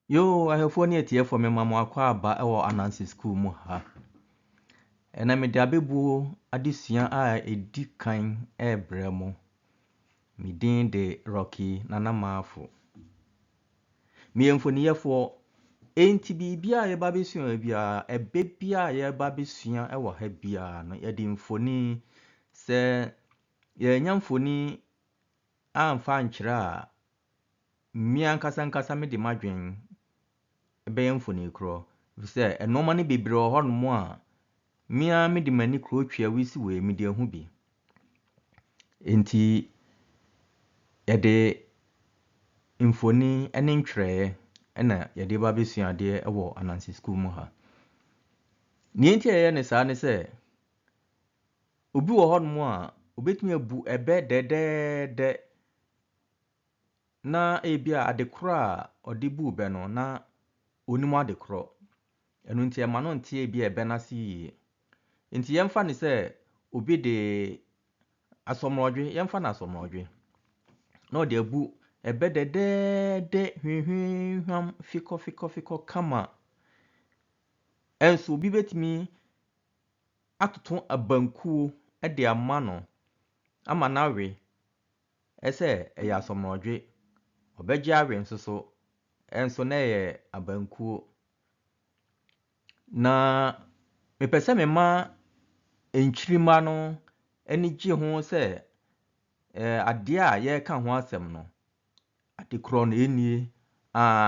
Yo, ahefo ne etie for me mama akwa aba ewo ANANSE SUKUU mu ha. Ena me de abebuo adesua a edi kan ebre mo. Me din de Rocky Nanamafo. Me emfoniyefo enti bibia ye ba besua bia ebebia ye ba besua ewo ha bia no ye de mfoni se ye nya mfoni amfa nkyere a mmia nkasa me de madwen ebe mfoni kro se enoma ne bebre ho no mo a mmia me de mani kro twia wisi we me de hu bi enti ye de mfoni ene ntwere ena ye de ba besua de ewo ANANSE SUKUU mu ha ni enti ye ne sa ne se obi wo ho no mo a obetumi abu ebe dedede na ebia adekro a odibu be no na onimu adekro enu nti e ma no nti ebia ebe na si nti yemfa ne se obi de asomrodwe yemfa na asomrodwe na ode abu ebe dedede hwehwehwam fiko kama enso obi betimi atoto abankuo de ama no ama na we ese eya asomrodwe obeje awe nsoso enso na ye abankuo na mepese mema enkyirima no eni gye ho se ade a ye ka ho asem no adekro no enie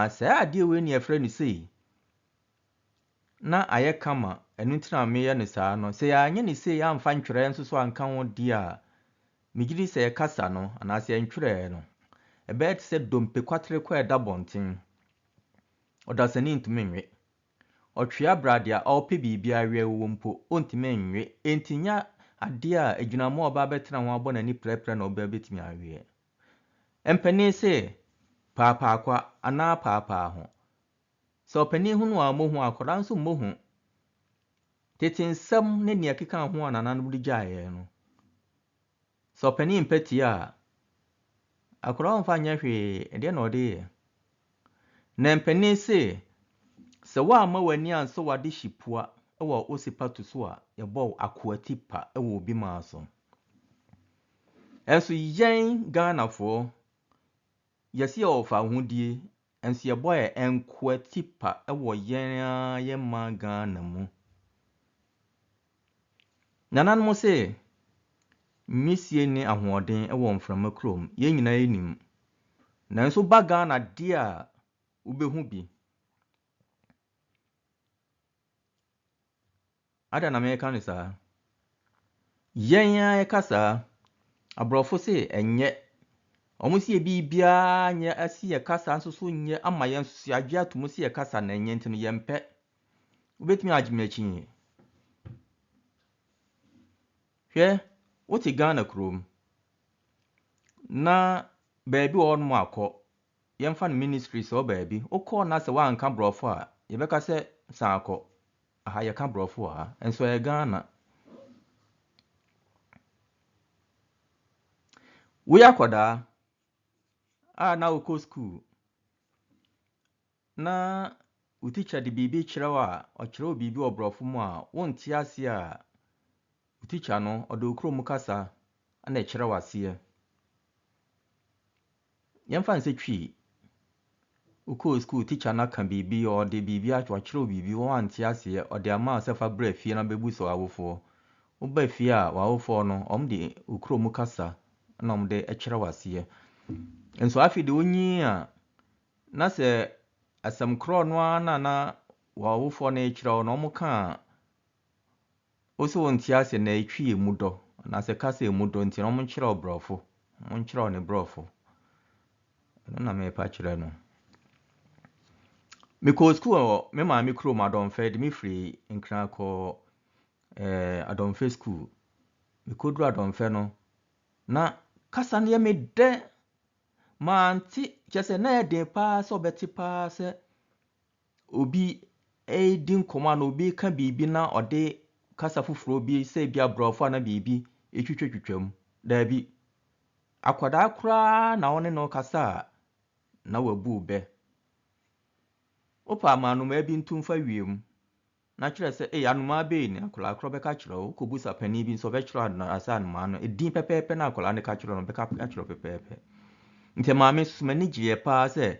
se ade we ni efre ni sei na aye kama enu ntina me ye ne saa no se ya anye ni sei amfa ntwere enso so anka ho de a migiri se ye kasa no ana se ntwere no ebe te se dompe kwatre kwa eda bonten odasani ntumi nwe otwea brade a ope bibia we wo mpo ontime nwe entinya ade a adwunamo oba betena ho abona ni prepre na oba betimi awe empani se papa akwa ana papa ho so pani hu no amohu akora nso mohu tetinsam ne ne akeka ho ananan budi gyae no so pani mpati a akora on fa nya hwe ede na ode na empani se wa ma wani anso wade hipua ewo osipatu so a yebo akoatipa ewo obi maaso enso yen Ghanafo yesi ofa hudie enso yebo enkoatipa ewo yen yema Ghana mu nanan mo se misie ni ahoɔden ewo mframa krom yen nyina enim nanso ba Ghana de a ubehu bi ada na meka ne saa yen ya kasa abrofo se enye omusi e bibia nya asi ye kasa nso so nye ama yen so adwe atum se ye kasa na enye ntino yempe ubetimi agmechi hwe oti Ghana krom na baabi wo no akọ yemfa no ministry so baabi okọ na se wa nka brofo a yebeka se san akọ aha ye ka brofo ha enso ye Ghana we akoda na uko school na teacher de bibi kirewa o kire bibi obrofo mu a wonti ase a teacher no odokro mu kasa na kirewase yemfa nse twi uko school teacher na kan bibi o de bibi a kire bibi wonti ase o de ama sefa bra fie na bebu so awofo wo ba fie a wawofo no omde ukro mu kasa na omde kirewase enso afi de onyi a na se asam kro no na wawofo na kire no mo ka oso wonti ase na etwi emudo na se kasa emudo nti no mo kire obrofo mo kire ne brofo na me pa kire no me ko school me ma me kro madonfe de me free nkran ko adonfe school me ko dru adonfe no na kasa ne me de manti kese na ede pa so beti pa se obi din koma na obi ka bibi na ode kasa fufuro bi se bia brofo na bibi etwitwetwam da bi akwada akra na one no kasa na wabu be opa manoma bi ntum fa wiem na kyerɛ sɛ anoma be ni akola akro bɛka kyerɛ wo kobusa pani bi nso bɛkyerɛ na asa anoma no edin pɛpɛɛpɛ na akola ne ka kyerɛ no bɛka kyerɛ pɛpɛɛpɛ nti maame susumani gye paa sɛ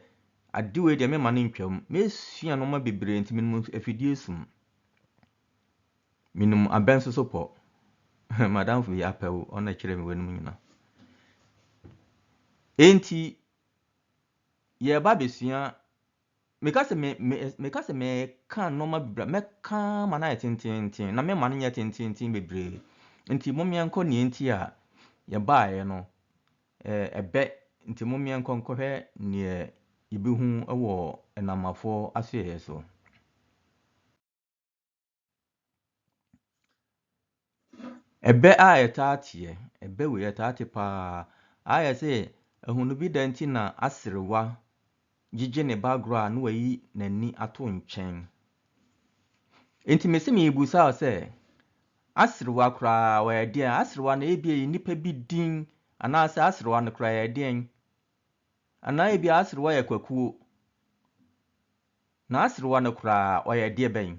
adewe de me ma ne ntwam mesua no ma bebree nti minum afidie sum minum abɛn so pɔ madam fu ya pɛwo ona kyerɛ me wanum nyina enti ye ba besua meka se me kan no ma bibra me kan ma na tintintin na me ma no nya tintintin bebree nti momia nkɔ ne enti a ye baaye no ɛbɛ nti momia nkɔ nkɔhwɛ ne yibihu ɛwɔ enamafo asoyɛ so ɛbɛ a yɛtaate ɛbɛ we yɛtaate paa ayɛ sɛ ehunu bi da nti na Aserewa gigi ne background no wayi nani ato nkyɛn enti mesi me yibusa sɛ Aserewa kra wa yɛde Aserewa na ebi nipa bi din anaasɛ Aserewa no kra yɛde ana ebi Aserewa yɛ kwakuo na Aserewa no kra wa yɛde bɛn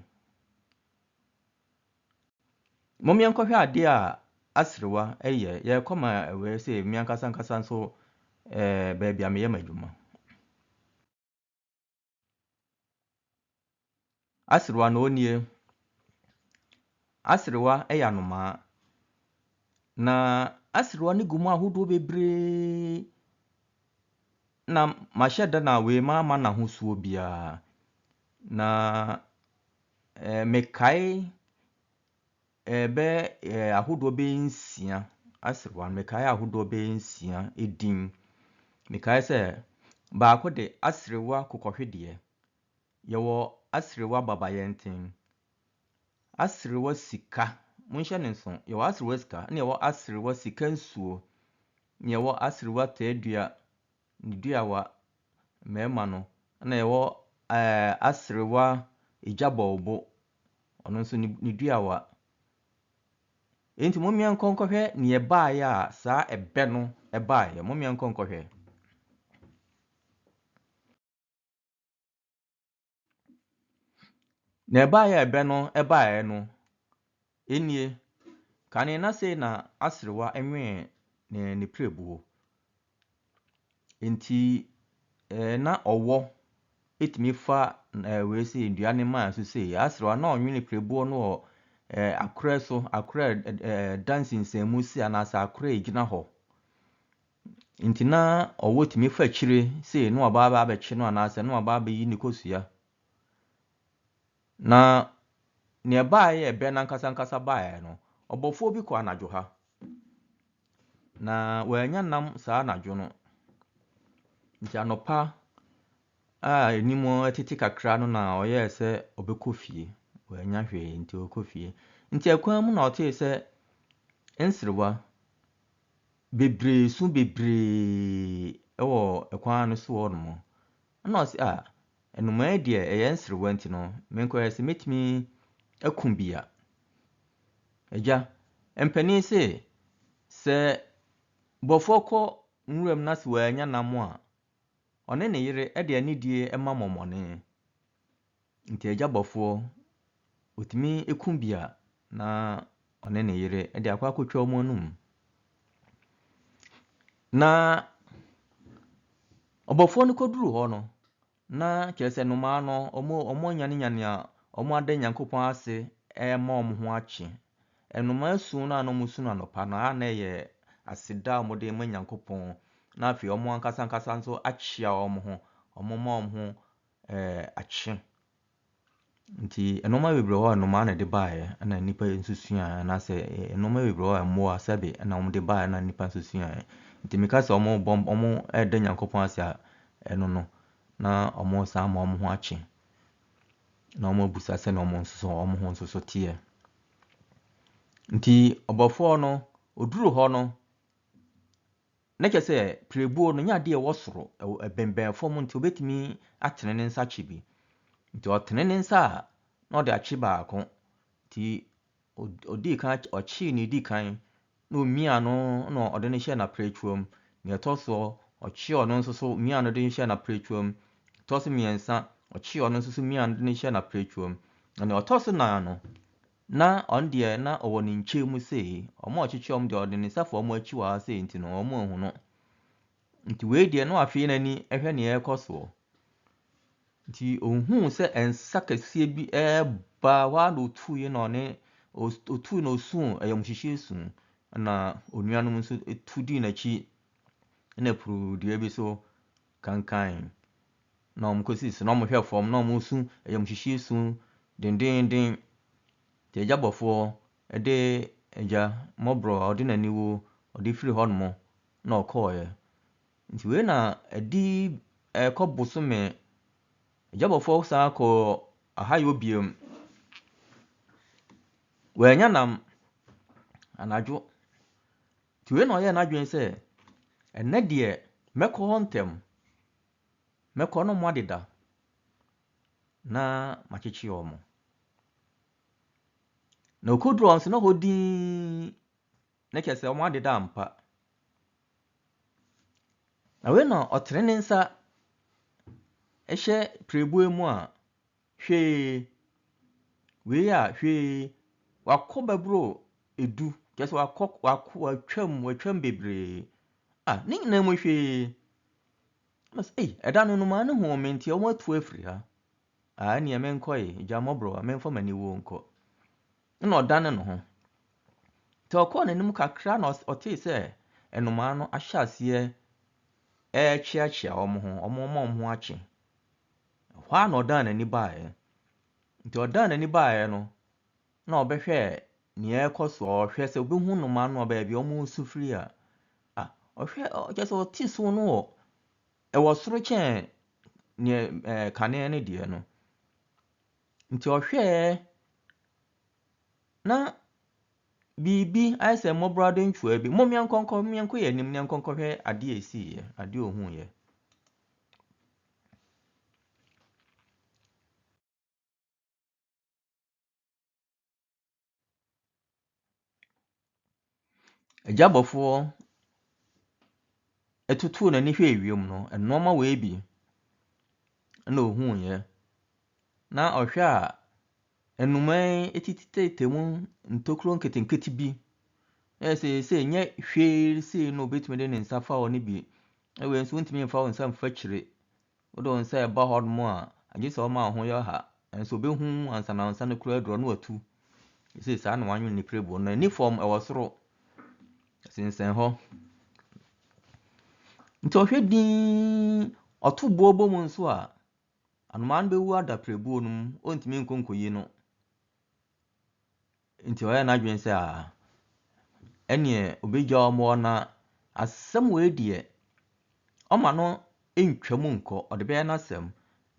momia nkɔhwɛ ade a Aserewa yɛ kɔma we sɛ miankasa nkasa nso baabi a meyɛ madwuma Aserewa no onie Aserewa anoma na Aserewa ne gumu ahodo bebree na mahyɛ da na we ma na hosuo bia na mekai ahodo be nsia Aserewa mekai ahodo be nsia edin mekai sɛ baako de Aserewa kokɔhwede yɛwɔ Aserewa babayɛnten Aserewa sika monhyɛ ne nso yɛwɔ Aserewa sika na yɛwɔ Aserewa sika nsuo na yɛwɔ Aserewa taadua ne duawa mɛma no na yɛwɔ Aserewa ejabɔbo ɔno nso ne duawa enti momia nkɔhwɛ ne yɛbaayɛ a saa ɛbɛ no ɛbaayɛ momia nkɔhwɛ na ɛbaayɛ ɛbɛ no ɛbaayɛ no enie kane na sei na Aserewa enwe ne prebuo enti na ɔwɔ etimi fa we sei ndua ne ma so sei Aserewa na ɔnwe prebuo no akra so akra dancing semu si anasa akra egina hɔ enti na ɔwɔ timi fa kyire sei no aba abɛkye no anasa no aba abɛyi ne kosua na ne baayɛ ɛbɛ na nkasa baayɛ no ɔbɔfo bi kɔ anadwo ha na wanya nam saa anadwo no nti anopa a enimo atiti kakra no na ɔyɛ sɛ ɔbɛkɔ fie wanya hwee nti ɔkɔ fie nti akwan mu na ɔte sɛ Nserewa bebree su bebree ɛwɔ akwan no so hɔ no na ɔse enoma die ɛyɛ Nserewa nti no menkɔ sɛ metimi akum bia agya empani sɛ bɔfo kɔ nwuram na se wanya nam a ɔne ne yere ɛde anidie ɛma mɔmɔne nti agya bɔfo otimi ekum bia na ɔne ne yere ɛde akwa akotwa ɔmo num na ɔbɔfo no koduru hɔ no na kyerɛ sɛ noma no ɔmo nyane a ɔmo ada Nyankopɔn ase ɛma ɔmo ho akye enoma su na no musu na nopa na na yɛ aseda ɔmo de ma Nyankopɔn na afi ɔmo ankasa nso akyea ɔmo ho ɔmo ma ɔmo ho akye nti enoma bebree hɔ enoma na de baayɛ na nipa nsusua na sɛ enoma bebree hɔ mmoa sɛbe na ɔmo de baayɛ na nipa nsusua nti meka sɛ ɔmo ɛda Nyankopɔn ase a ɛno no na ɔmo saa ma ɔmo ho akye na ɔmo busa sɛ na ɔmo ho nso teɛ nti ɔbɔfo no oduru hɔ no na kyerɛ sɛ prebuo no nya de ɛwɔ soro ɛbɛnbɛn fam nti obetimi atene ne nsa kye bi nti ɔtene ne nsa a na ɔde akye baako nti odi kan ɔkye ne di kan na omia no na ɔde ne hyɛ na pretwam ne ɛtɔ so ɔkye ɔno nso so mia no de hyɛ na pretwam ɛtɔ so mmiɛnsa ɔkye ɔno nso so mian de ne hyɛ na pretwom na ɔtɔ so nan no na on deɛ na ɔwɔ ne nkyɛn mu sei ɔmo ɔkyekye ɔmo deɛ ɔde ne nsa fa ɔmo akyi wɔ ha sei nti no ɔmo ahu no nti wei deɛ no afei n'ani ɛhwɛ ne ɛkɔ so nti ohun sɛ ɛnsa kɛseɛ bi ɛɛba wa do tu yi na ɔne otu na osu ɛyɛ mo hyehyɛ su na onuanom nso etu di n'akyi na puru dua bi so kankan na ɔmo kɔsi so na ɔmo hwɛ fam na ɔmo su ɛyɛ mo hyehyɛ su dendenden te agya bɔfoɔ ɛde agya mɔbrɔ ɔde n'aniwo ɔde firi hɔ nom na ɔkɔɔɛ nti wei na ɛdi ɛkɔ bosome agya bɔfoɔ saa kɔ ahayɔ biam wɔanya nam anadwo nti wei na ɔyɛ n'adwene sɛ ɛnɛ deɛ mɛkɔ hɔ ntɛm mɛkɔ no mo adeda na makyekye ɔmo na okoduru ɔnso na hɔ din na kyerɛ sɛ ɔmo adeda ampa na wei na ɔtere ne nsa ɛhyɛ pirebue mu a hwee wei a hwee wakɔ bɛboro edu kyerɛ sɛ watwam bebree ne nyinaa mu hwee mas ɛda no noma ne ho me nti ɔmo atu afiri ha ɛneɛ menkɔe gya mɔbrɔ a memfa m'ani wo nkɔ na ɔdane no ho nti ɔkɔɔ n'anim kakra na ɔtee sɛ ɛnomaa no ahyɛ aseɛ ɛkyeakyea ɔmo ho akye hɔ a na ɔdan n'ani baeɛ nti ɔdan n'ani baeɛ no na ɔbɛhwɛ nea ɛkɔ so ɔhwɛ sɛ obehu nomaa no baabi ɔmo nsu firi a ɔhwɛ kyerɛ sɛ ɔte so no wɔ ɛwɔ soro kyɛn nea kanea ne deɛ no nti ɔhwɛ na biribi ayɛ sɛ mmɔborɔ de ntwaa bi miɛnkɔ yɛ anim na nkɔnkɔ hwɛ adeɛ esiiɛ adeɛ ohuyɛ agya bɔfoɔ ɛtutu n'ani hwɛ ewiem no ɛnɔɔma wɔ ebi na ohuyɛ na ɔhwɛ a ɛnuman etititete mu ntokuro nketenkete bi sɛ nyɛ hwee sei no obetumi de ne nsa fa wɔ ne bi ɛwɔ nso ntumi mfa wo nsa mfa kyire wode wo nsa ɛba hɔ nom a agye sɛ ɔma ho yɛ ha nso obehu ansa na nsa no kura aduro no watu sɛ saa na wanwe ne prebo no ni form ɛwɔ soro sensɛn hɔ nti ɔhwɛ din ɔto boɔbɔ mu nso a anomaa no bɛwu ada prebo no mu ɔntumi nkonkoyi no nti ɔyɛ n'adwene sɛ ɛneɛ obegya ɔmo na asɛm wɔ deɛ ɔma no ntwam nkɔ ɔde bɛyɛ n'asɛm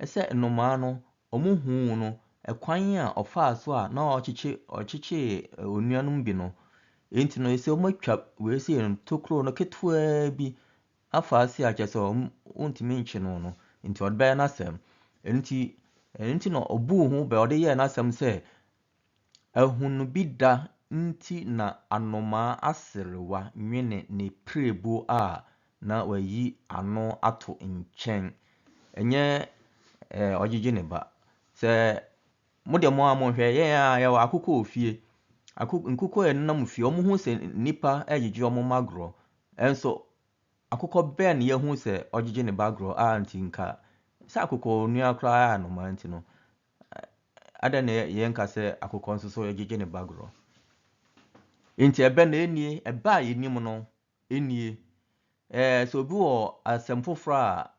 ɛsɛ nnomaa no ɔmo hu no ɛkwan a ɔfaa so a na ɔkyekye onuanom bi no enti no ɛsɛ ɔmo atwa wei sɛ ntokuro no ketewaa bi afa ase a kyerɛ sɛ ɔntumi nkye no nti ɔde bɛyɛ n'asɛm nti na ɔbuu ho bɛ ɔde yɛɛ n'asɛm sɛ ahunu bi da nti na anomaa Aserewa nwene ne prebo a na wayi ano ato nkyɛn ɛnyɛ ɔgyegye ne ba sɛ mode mo a monhwɛ yɛn a yɛwɔ akokɔ ofie nkokɔ yɛ nenam fie ɔmo hu sɛ nipa ɛgyegye ɔmo magorɔ ɛnso akokɔ bɛn ne yɛhu sɛ ɔgyegye ne bagorɔ nti nka sɛ akokɔ onua koraa anomaa nti no ada na yɛnka sɛ akokɔ nso so ɛgyegye ne bagorɔ nti ɛbɛ na enie ɛba a yɛnim no enie sɛ obi wɔ asɛm foforɔ a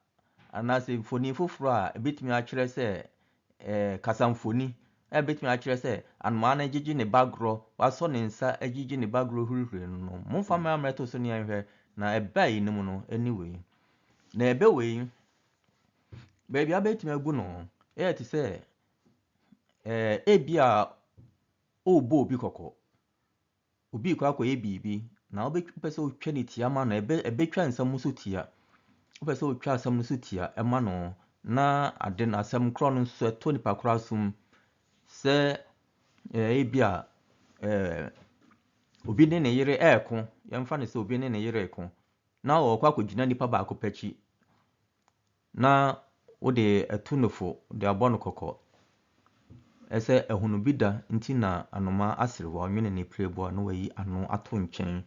anaasɛ mfoni foforɔ a ebetumi akyerɛ sɛ kasamfoni ebetumi akyerɛ sɛ anomaa no gyegye ne bagorɔ wasɔ ne nsa gyegye ne bagorɔ hurihuri no momfa mmɛto so ne yɛnhwɛ na ɛba a yɛnim no anyway na ɛbɛ wei baabi abetumi agu no ɛyɛ te sɛ ebi a ɔbɔ obi kɔkɔ obi kɔ akɔyɛ biribi na wopɛ sɛ wotwa ne tia ma no ɛbɛtwa nsɛm so tia wopɛ sɛ wotwa asɛm no so tia ɛma no na ade no asɛm korɔ no nso ɛtɔ nipa korɔ asom sɛ ebi a obi ne ne yere ɛɛko yɛmfa no sɛ obi ne ne yere ɛko na ɔkɔ akɔgyina nipa baako pɛkyi na wode etunofo de abɔ kokɔ ese ehunu bi da nti na anoma Aserewa nwene ne prebo no wayi ano ato nkyɛn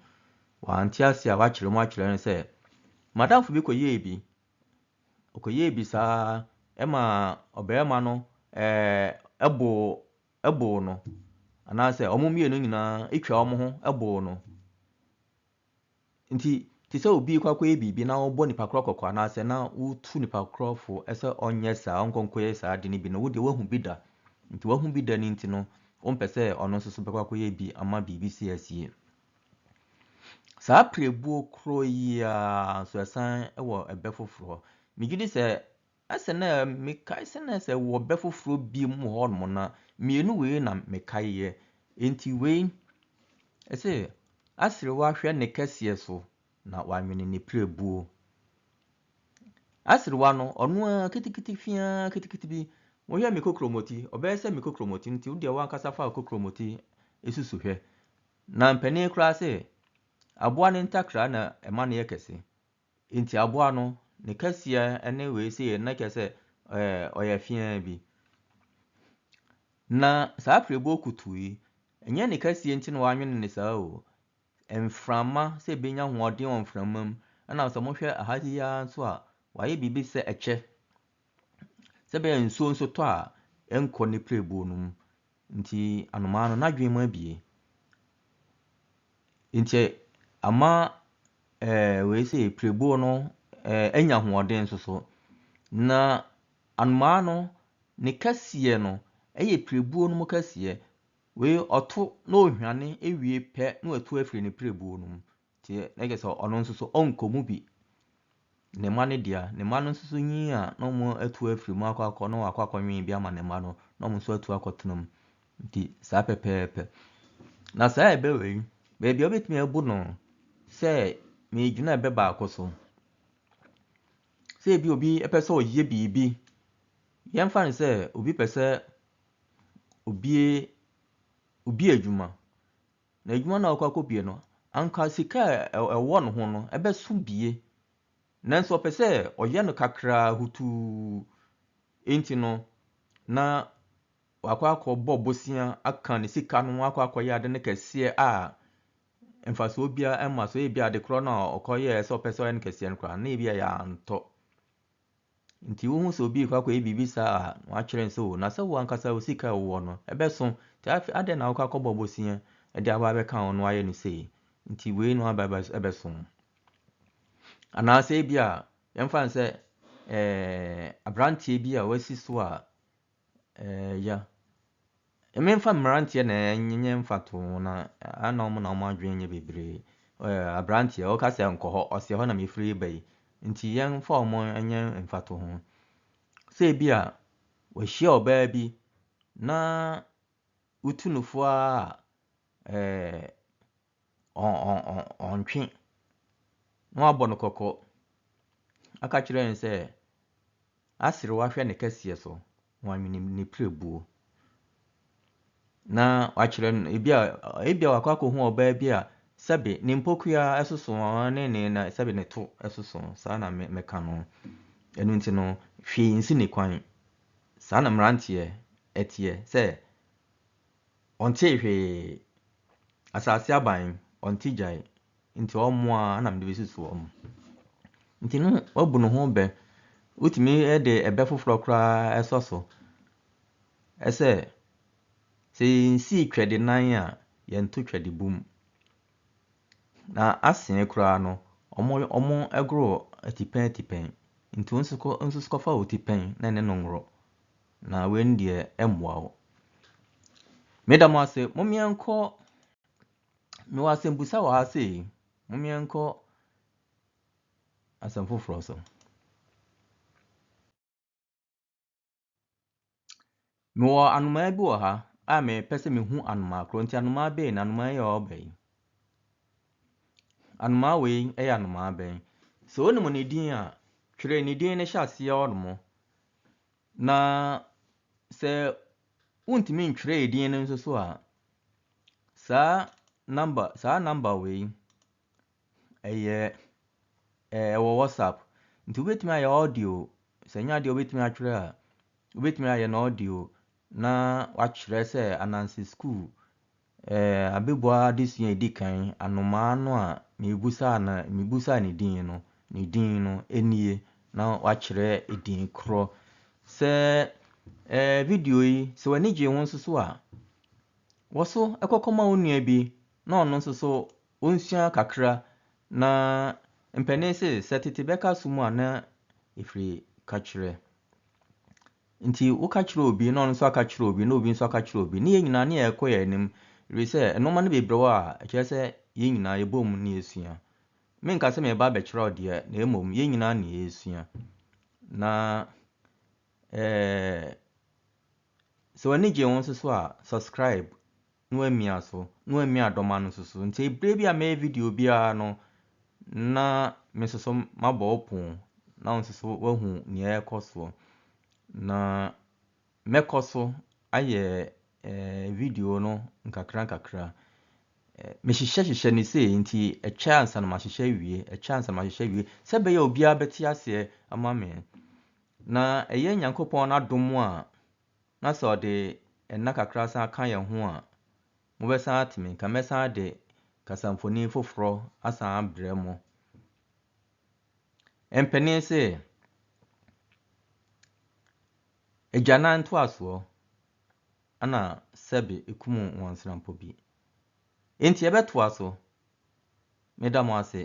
wa antiase a wakyerɛ mu akyerɛ ne sɛ madamfo bi koyɛ bi okoyɛ bi saa ema ɔbɛrima no ɛbo no anaasɛ ɔmo mmienu nyinaa etwa ɔmo ho ɛbo no nti ti sɛ obi kwakoyɛ bibi na ɔbɔ nipa korɔ kokɔ anaasɛ na wotu nipa korɔfo ɛsɛ ɔnyɛ saa ɔnkonkoyɛ saa de ne bi no wode wahu bi da nti wahu bi da ne nti no ɔmpɛ sɛ ɔno nso so bɛkwakoyɛ bi ama bibi si asie saa prebuo kro yi a so ɛsan ɛwɔ ɛbɛ foforɔ migidi sɛ ɛsɛ na mekai sɛ na sɛ wɔ bɛ foforɔ bi mu hɔ nom na mienu wei na mekai yɛ enti wei ɛsɛ Aserewa hwɛ ne kɛseɛ so na wanwene ne prebuo Aserewa no ɔno kitikiti fia kitikiti bi wo hwɛ me kokromoti ɔbɛyɛ sɛ me kokromoti nti wo de wankasa fa kokromoti esusu hwɛ na mpani kra sɛ aboa ne ntakra na ɛma ne yɛ kɛse enti aboa no ne kɛseɛ ene wei sɛ na kɛse ɔyɛ fia bi na saa prebuo kutu enye ne kɛseɛ nti na wanwene ne saa o emframa sɛ benya hoɔden wɔ mframa mu ana sɛ mo hwɛ ahadi ya nso a wayɛ bibi sɛ ɛkyɛ sɛ bɛyɛ nsuo nso tɔ a ɛnkɔ ne prebuo no mu nti anoma no nadwen mu abie nti ama wei sɛ prebuo no enya hoɔden nso so na anoma no ne kɛseɛ no ɛyɛ prebuo no mu kɛseɛ wei ɔto na ohwane ewie pɛ na watu afiri ne prebuo no mu nti ɛgɛ sɛ ɔno nso so ɔnkɔmu bi ne ma ne dia ne ma no nso so nyi a na mo atu afiri mu akɔ na wakɔ nwen bi ama ne ma no na mo nso atu akɔtenam nti saa pɛpɛɛpɛ na saa ɛbɛ wei baabi a obetumi abu no sɛ me gyina ɛbɛ baako so sɛ bi obi ɛpɛ sɛ ɔyɛ bibi yɛmfa ne sɛ obi pɛ sɛ obi adwuma na adwuma na ɔkɔ akɔbie no anka sika ɛwɔ no ho no ɛbɛso bie nanso ɔpɛ sɛ ɔyɛ no kakra hutu enti no na wakɔ akɔbɔ bosia aka ne sika no akɔ akɔyɛ ade ne kɛseɛ a mfaso obia ɛma so ebi ade korɔ na ɔkɔyɛ sɛ ɔpɛ sɛ ɔyɛ no kɛseɛ no kora na ebi yɛ antɔ nti wo hu sɛ obi kɔ akɔyɛ bibi saa wakyerɛ sɛ o na sɛ wo ankasa wo sika wo no ɛbɛso nti ade na wakɔ akɔbɔ bosia ɛde aba bɛka wo no ayɛ no sei nti wei no aba ɛbɛso anaasɛ ebi a yɛmfa sɛ abranteɛ bi a wasi so a ya ememfa mmeranteɛ na enye mfato na ana ɔmo na ɔmo adwen nye bebree abranteɛ ɔka sɛ nkɔ hɔ ɔsɛ hɔ na mefiri bai nti yɛmfa ɔmo enye mfato ho sɛ bi a wɔhyia ɔbaa bi na utunufo a ɔntwe na wabɔ no kɔkɔ aka kyerɛ sɛ Aserewa hwɛ ne kɛseɛ so wanwene ne prebuo na wakyerɛ no ebi a wakɔ akɔhu ɔbaa bi a sɛbe ne mpokua ɛsoso ne na sɛbe ne to ɛsoso saa na meka no ɛno nti no hwee nsi ne kwan saa na mmeranteɛ ɛteɛ sɛ ɔnte hwee asase aban ɔnte gyae nti ɔmoa na mede besusu ɔmo nti no wabu no ho bɛ utimi ɛde ɛbɛ foforɔ koraa ɛsɔ so ɛsɛ sɛ nsi twɛde nan a yɛnto twɛde bum na asene koraa no ɔmo ɛgoro atipɛn nti nso kɔfa otipɛn na ne nongro na wen deɛ ɛmmoa wo medam ase momiɛnkɔ me wasembusa wɔ ha sei momiɛnkɔ asɛm foforɔ so mewɔ anomaa bi wɔ ha a mepɛ sɛ mehu anomaa koro nti anomaa bɛn na anomaa yɛ ɔbɛn anomaa wei ɛyɛ anomaa bɛn sɛ onim ne din a twerɛ ne din ne hyɛ aseɛ ɔnom na sɛ wontumi ntwerɛ din no nso so a saa number wei ɛyɛ ɛwɔ WhatsApp nti wobɛtumi ayɛ audio senya de obetumi atwere a obetumi aye na audio na wakyerɛ sɛ ANANSE SUKUU abɛbua adesua edi kan anoma no a mebusa ne din no enie na wakyerɛ edin korɔ sɛ video yi sɛ wani gye ho nso so a woso ekokoma onua bi na ɔno nso so onsua kakra na mpɛne sɛ tete bɛka so mu a na efiri kakyerɛ nti wo kakyerɛ obi na ɔno nso akakyerɛ obi na obi nso akakyerɛ obi ne nyina ne yɛkɔ yɛ anim sɛ enoma no bebrɛ a ɛkyerɛ sɛ yɛn nyina yɛbom ne yɛsua menka sɛ meba bɛkyerɛ deɛ na emom yɛn nyina ne yɛsua na sɛ wani gye ho nso so a subscribe no amia so no amia dɔma no so nti ebere bi a me video bia no na me so mabɔ opon na nso so wahu ne ɛkɔ so na mɛkɔ so ayɛ video no nkakra me hyehyɛ ne sei nti chance na ma hyehyɛ wie sɛ bɛyɛ obi a bɛte ase ama me na ɛyɛ Nyankopɔn na dom a na sɛ ɔde ɛna kakra san ka yɛ ho a mo bɛsan ateme ka mɛsan de kasamfoni foforo asan abrɛ mo empɛne sɛ Ejana ntoasoɔ ana sɛbe ekumu wansrampo bi enti ɛbɛtoa so meda mo ase